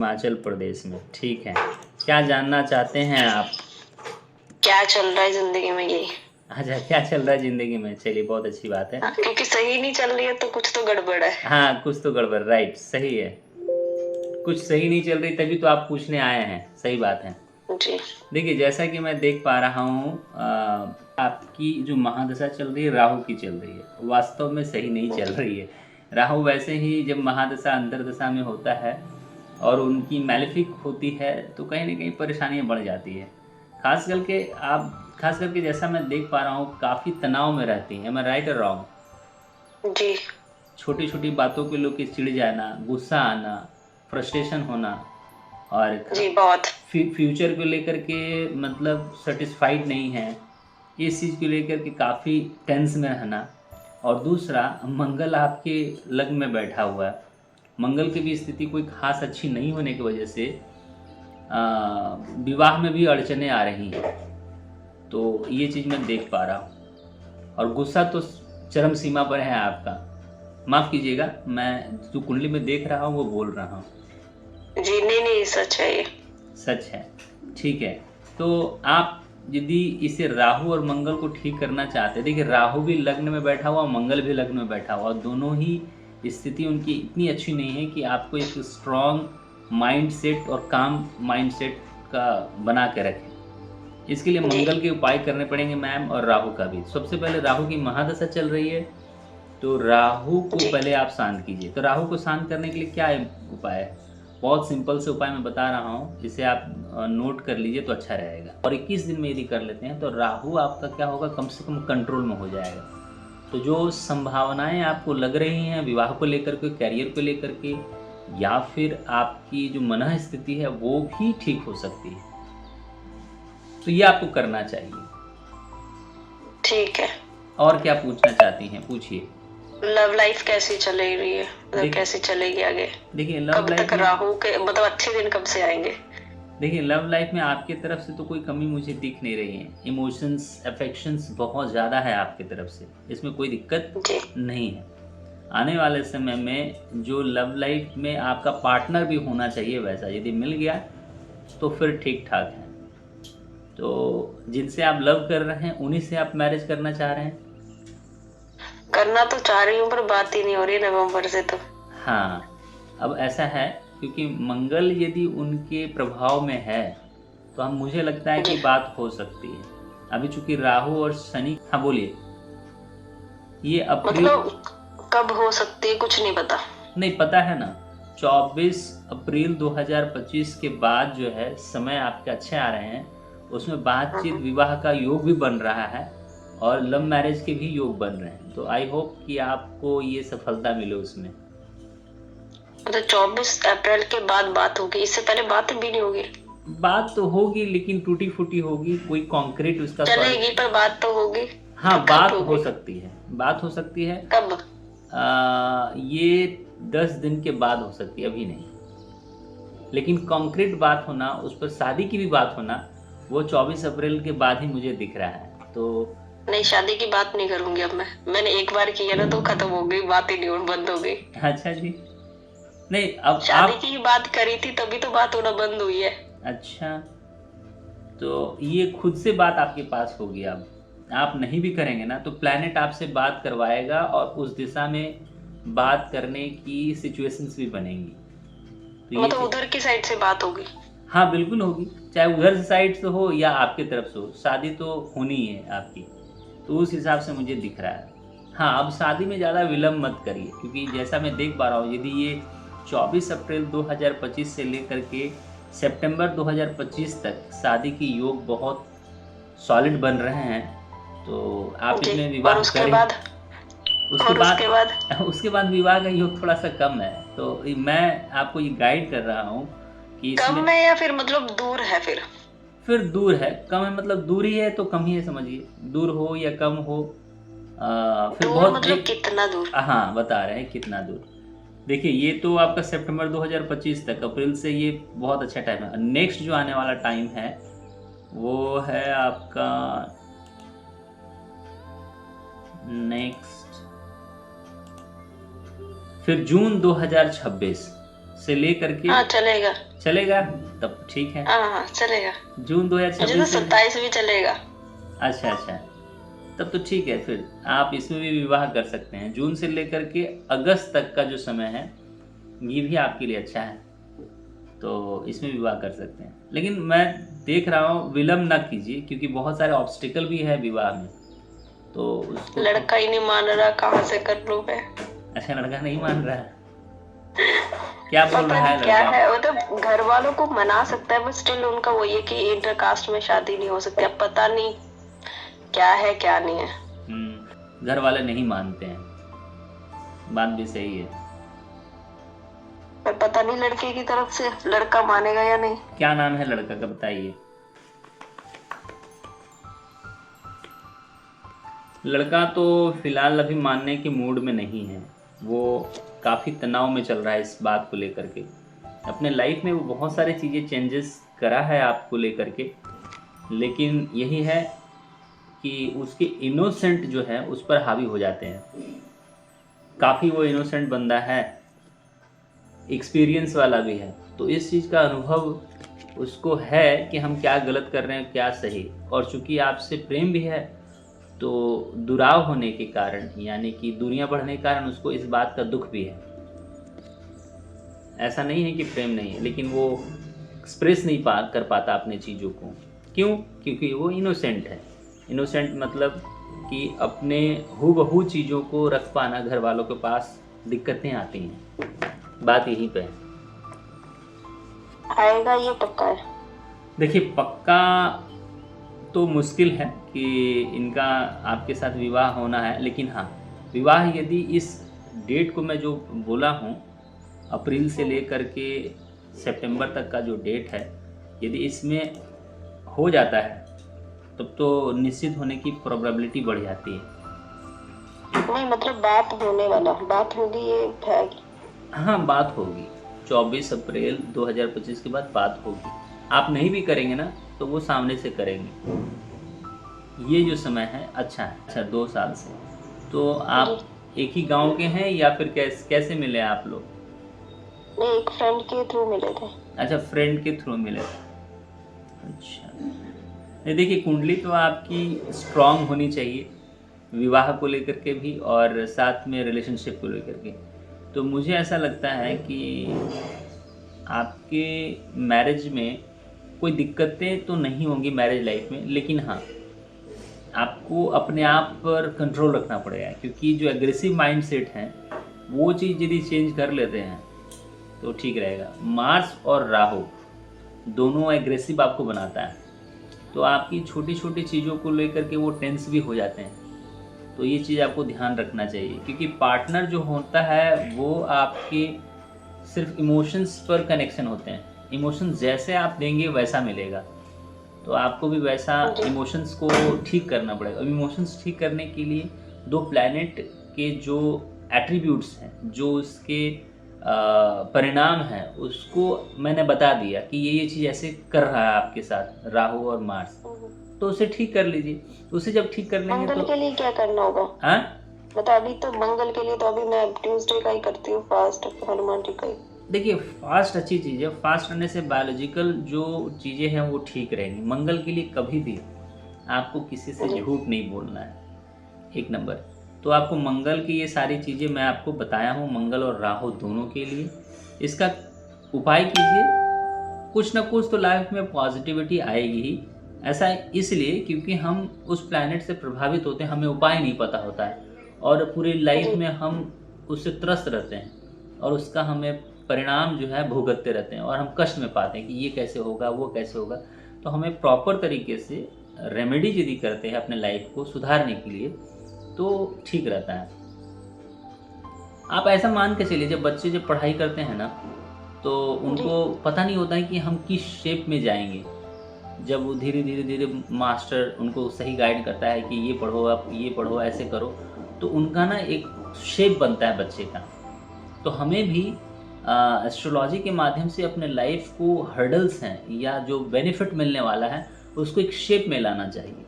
हिमाचल प्रदेश में। ठीक है, क्या जानना चाहते हैं आप? क्या चल रहा है जिंदगी में ये? अच्छा, क्या चल रहा है जिंदगी में? चलिए, बहुत अच्छी बात है। क्योंकि सही नहीं चल रही है तो कुछ तो गड़बड़ है। हाँ, कुछ तो गड़बड़, राइट, सही है। कुछ सही नहीं चल रही तभी तो आप पूछने आए हैं, सही बात है। जी देखिए, जैसा कि मैं देख पा रहा हूँ, आपकी जो महादशा चल रही है राहु की चल रही है, वास्तव में सही नहीं चल रही है। राहु वैसे ही जब महादशा अंतर्दशा में होता है और उनकी मैलेफिक होती है तो कहीं ना कहीं परेशानियाँ बढ़ जाती है। खास करके जैसा मैं देख पा रहा हूँ, काफ़ी तनाव में रहती हैं। मैं राइट और रॉन्ग? जी छोटी छोटी बातों को लेकर चिढ़ जाना, गुस्सा आना, फ्रस्ट्रेशन होना, और जी बहुत। फ्यूचर को लेकर के मतलब सेटिस्फाइड नहीं है, इस चीज़ को लेकर के काफ़ी टेंस में रहना। और दूसरा, मंगल आपके लग्न में बैठा हुआ है। मंगल की भी स्थिति कोई खास अच्छी नहीं होने की वजह से विवाह में भी अड़चने आ रही हैं। तो ये चीज़ मैं देख पा रहा हूँ। और गुस्सा तो चरम सीमा पर है आपका। माफ़ कीजिएगा, मैं जो कुंडली में देख रहा हूँ वो बोल रहा हूँ। जी नहीं नहीं, सच है ये। सच है, ठीक है। तो आप यदि इसे राहु और मंगल को ठीक करना चाहते हैं, देखिए राहु भी लग्न में बैठा हुआ, मंगल भी लग्न में बैठा हुआ, दोनों ही स्थिति उनकी इतनी अच्छी नहीं है कि आपको एक स्ट्रॉन्ग माइंड सेट और काम माइंड सेट का बना के रखें। इसके लिए मंगल के उपाय करने पड़ेंगे मैम, और राहु का भी। सबसे पहले राहु की महादशा चल रही है, तो राहु को पहले आप शांत कीजिए। तो राहु को शांत करने के लिए क्या उपाय है? बहुत सिंपल से उपाय मैं बता रहा हूँ, जिसे आप नोट कर लीजिए तो अच्छा रहेगा। और 21 दिन में यदि कर लेते हैं तो राहु आपका क्या होगा, कम से कम कंट्रोल में हो जाएगा। तो जो संभावनाएं आपको लग रही हैं विवाह को लेकर के, करियर को लेकर के, या फिर आपकी जो मन स्थिति है वो भी ठीक हो सकती है। तो ये आपको करना चाहिए। ठीक है। और क्या पूछना चाहती हैं, पूछिए। लव लाइफ कैसी चल रही है, मतलब कैसे चलेगी आगे? देखिए, लव कब लाइफ तक में राहु के मतलब अच्छे दिन कब से आएंगे? देखिए, लव लाइफ में आपकी तरफ से तो कोई कमी मुझे दिख नहीं रही है। इमोशंस, अफेक्शंस बहुत ज़्यादा है आपकी तरफ से, इसमें कोई दिक्कत नहीं है। आने वाले समय में जो लव लाइफ में आपका पार्टनर भी होना चाहिए वैसा यदि मिल गया तो फिर ठीक ठाक है। तो जिनसे आप लव कर रहे हैं उन्हीं से आप मैरिज करना चाह रहे हैं? करना तो चाह रही हूँ पर बात ही नहीं हो रही नवंबर से तो। हाँ, अब ऐसा है, क्योंकि मंगल यदि उनके प्रभाव में है तो हम मुझे लगता है कि बात हो सकती है। अभी चूंकि राहु और शनि, हाँ बोलिए। ये अप्रैल, मतलब कब हो सकती है कुछ नहीं पता। नहीं पता है ना, 24 अप्रैल 2025 के बाद जो है समय आपके अच्छे आ रहे हैं। उसमें बातचीत, विवाह का योग भी बन रहा है और लव मैरिज के भी योग बन रहे हैं। तो आई होप कि आपको ये सफलता मिले उसमें। मतलब 24 अप्रैल के बाद बात होगी, इससे पहले बात भी नहीं होगी? बात तो होगी लेकिन टूटी फूटी होगी, कोई कॉन्क्रीट उसका चलेगी पर बात तो होगी। हाँ, तो बात हो सकती है, बात हो सकती है। कब? ये 10 दिन के बाद हो सकती है, अभी नहीं। लेकिन कॉन्क्रीट बात होना, उस पर शादी की भी बात होना, वो 24 अप्रैल के बाद ही मुझे दिख रहा है। तो नहीं, शादी की बात नहीं करूंगी अब मैंने एक बार किया ना तो खत्म हो गई, बात ही नहीं होनी, बंद हो गई। अच्छा जी, नहीं अब शादी की बात करी थी तभी तो बात होना बंद हुई है। अच्छा, तो ये खुद से बात आपके पास होगी। अब आप नहीं भी करेंगे ना तो प्लैनेट आपसे बात करवाएगा और उस दिशा में बात करने की सिचुएशंस भी बनेंगी। तो मतलब उधर की साइड से बात होगी? हाँ बिल्कुल होगी, चाहे उधर से साइड से हो या आपके तरफ से हो, शादी तो होनी ही है आपकी। तो उस हिसाब से मुझे दिख रहा है। हाँ, अब शादी में ज़्यादा विलम्ब मत करिए, क्योंकि जैसा मैं देख पा रहा हूँ, यदि ये 24 अप्रैल 2025 से लेकर के सितंबर 2025 तक शादी की योग बहुत सॉलिड बन रहे हैं, तो आप इसमें विवाह करें। उसके बाद विवाह का योग थोड़ा सा कम है। तो मैं आपको ये गाइड कर रहा हूँ कि कम है या फिर मतलब दूर है? फिर दूर है, कम है मतलब दूर ही है तो कम ही है, समझिए। दूर हो या कम हो, फिर दूर बहुत मतलब कितना दूर? हाँ, बता रहे हैं कितना दूर। देखिए, ये तो आपका सितंबर 2025 तक, अप्रैल से ये बहुत अच्छा टाइम है। नेक्स्ट जो आने वाला टाइम है वो है आपका नेक्स्ट, फिर जून 2026 से लेकर के, हाँ चलेगा। चलेगा तब ठीक है। हाँ चलेगा, जून मुझे तो 2026 से। 27 भी चलेगा। अच्छा अच्छा, तब तो ठीक है, फिर आप इसमें भी विवाह कर सकते हैं। जून से लेकर के अगस्त तक का जो समय है ये भी आपके लिए अच्छा है, तो इसमें विवाह कर सकते हैं। लेकिन मैं देख रहा हूँ विलम्ब ना कीजिए, क्योंकि बहुत सारे ऑब्स्टिकल भी है विवाह में, तो उसको लड़का ही नहीं मान रहा, कहाँ से कर लूं मैं। अच्छा, लड़का नहीं मान रहा है? क्या बोल पता रहा है नहीं क्या लड़का? है, मतलब घर वालों को मना सकता है, बट स्टिल उनका वो ये कि इंटर कास्ट में शादी नहीं हो सकती। अब पता नहीं क्या है क्या नहीं है। घर वाले नहीं मानते हैं, बात भी सही है। पर पता नहीं लड़के की तरफ से लड़का मानेगा या नहीं। क्या नाम है लड़का का, बताइए? लड़का तो फिलहाल अभी मानने के मूड में नहीं है, वो काफ़ी तनाव में चल रहा है इस बात को लेकर के। अपने लाइफ में वो बहुत सारी चीज़ें चेंजेस करा है आपको लेकर के, लेकिन यही है कि उसके इनोसेंट जो है उस पर हावी हो जाते हैं। काफ़ी वो इनोसेंट बंदा है, एक्सपीरियंस वाला भी है, तो इस चीज़ का अनुभव उसको है कि हम क्या गलत कर रहे हैं क्या सही। और चूंकि आपसे प्रेम भी है, तो दुराव होने के कारण, यानी कि दूरियां बढ़ने के कारण उसको इस बात का दुख भी है। ऐसा नहीं है कि प्रेम नहीं है, लेकिन वो एक्सप्रेस नहीं कर पाता अपने चीज़ों को। क्यों? क्योंकि वो इनोसेंट है। इनोसेंट मतलब कि अपने हूबहू चीज़ों को रख पाना घर वालों के पास दिक्कतें आती हैं, बात यहीं पे है। आएगा ये पक्का है। देखिए, पक्का तो मुश्किल है कि इनका आपके साथ विवाह होना है, लेकिन हाँ, विवाह यदि इस डेट को मैं जो बोला हूँ, अप्रैल से लेकर के सितंबर तक का जो डेट है, यदि इसमें हो जाता है तब तो निश्चित होने की प्रोबेबिलिटी बढ़ जाती है। नहीं मतलब बात होने वाला, बात होगी ये है। हाँ, बात होगी 24 अप्रैल 2025 के बाद बात होगी। आप नहीं भी करेंगे ना तो वो सामने से करेंगे। ये जो समय है अच्छा है। अच्छा, 2 साल से तो आप एक ही गांव के हैं या फिर कैसे मिले आप लोग? नहीं, एक फ्रेंड के थ्रू मिले थे। अच्छा, फ्रेंड के थ्रू मिले थे। अच्छा, नहीं देखिए, कुंडली तो आपकी स्ट्रांग होनी चाहिए विवाह को लेकर के भी और साथ में रिलेशनशिप को लेकर के। तो मुझे ऐसा लगता है कि आपके मैरिज में कोई दिक्कतें तो नहीं होंगी मैरिज लाइफ में, लेकिन हाँ, आपको अपने आप पर कंट्रोल रखना पड़ेगा, क्योंकि जो एग्रेसिव माइंडसेट है वो चीज़ यदि चेंज कर लेते हैं तो ठीक रहेगा। मार्स और राहु दोनों एग्रेसिव आपको बनाता है, तो आपकी छोटी छोटी चीज़ों को लेकर के वो टेंस भी हो जाते हैं। तो ये चीज़ आपको ध्यान रखना चाहिए, क्योंकि पार्टनर जो होता है वो आपके सिर्फ इमोशंस पर कनेक्शन होते हैं। इमोशंस जैसे आप देंगे वैसा मिलेगा, तो आपको भी वैसा इमोशंस को ठीक करना पड़ेगा। इमोशंस ठीक करने के लिए 2 प्लैनेट के जो एट्रीब्यूट्स हैं, जो उसके परिणाम हैं, उसको मैंने बता दिया कि ये चीज़ ऐसे कर रहा है आपके साथ राहु और मार्स, तो उसे ठीक कर लीजिए। उसे जब ठीक कर लेंगे मंगल तो के लिए क्या करना होगा? हाँ, बता। अभी तो मंगल के लिए तो अभी मैं ट्यूसडे का ही करती हूँ फास्ट, हनुमान जी का ही। देखिए, फास्ट अच्छी चीज़ है। फास्ट करने से बायोलॉजिकल जो चीज़ें हैं वो ठीक रहेंगी। मंगल के लिए कभी भी आपको किसी से झूठ नहीं बोलना है, 1 नंबर। तो आपको मंगल की ये सारी चीज़ें मैं आपको बताया हूँ, मंगल और राहु दोनों के लिए। इसका उपाय कीजिए, कुछ ना कुछ तो लाइफ में पॉजिटिविटी आएगी ही। ऐसा इसलिए क्योंकि हम उस प्लैनेट से प्रभावित होते हैं, हमें उपाय नहीं पता होता है, और पूरी लाइफ में हम उससे त्रस्त रहते हैं, और उसका हमें परिणाम जो है भुगतते रहते हैं, और हम कष्ट में पाते हैं कि ये कैसे होगा वो कैसे होगा। तो हमें प्रॉपर तरीके से रेमेडी यदि करते हैं अपने लाइफ को सुधारने के लिए तो ठीक रहता है। आप ऐसा मान के चलिए, जब बच्चे जब पढ़ाई करते हैं ना, तो उनको पता नहीं होता है कि हम किस शेप में जाएंगे। जब वो धीरे धीरे धीरे मास्टर उनको सही गाइड करता है कि ये पढ़ो, आप ये पढ़ो, ऐसे करो, तो उनका ना एक शेप बनता है बच्चे का। तो हमें भी एस्ट्रोलॉजी के माध्यम से अपने लाइफ को हर्डल्स हैं या जो बेनिफिट मिलने वाला है उसको एक शेप में लाना चाहिए।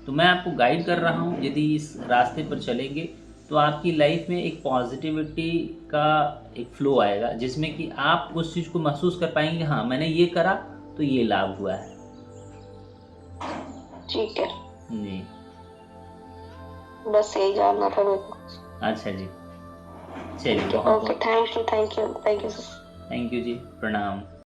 तो मैं आपको गाइड कर रहा हूँ, यदि इस रास्ते पर चलेंगे तो आपकी लाइफ में एक पॉजिटिविटी का एक फ्लो आएगा, जिसमें कि आप उस चीज़ को महसूस कर पाएंगे, हाँ मैंने ये करा तो ये लाभ हुआ है। ठीक है, जी। बस यही जानना था मेरे को। अच्छा जी, चलिए ओके, बहुत बहुत thank you, thank you, thank you sir. Thank you ji, प्रणाम।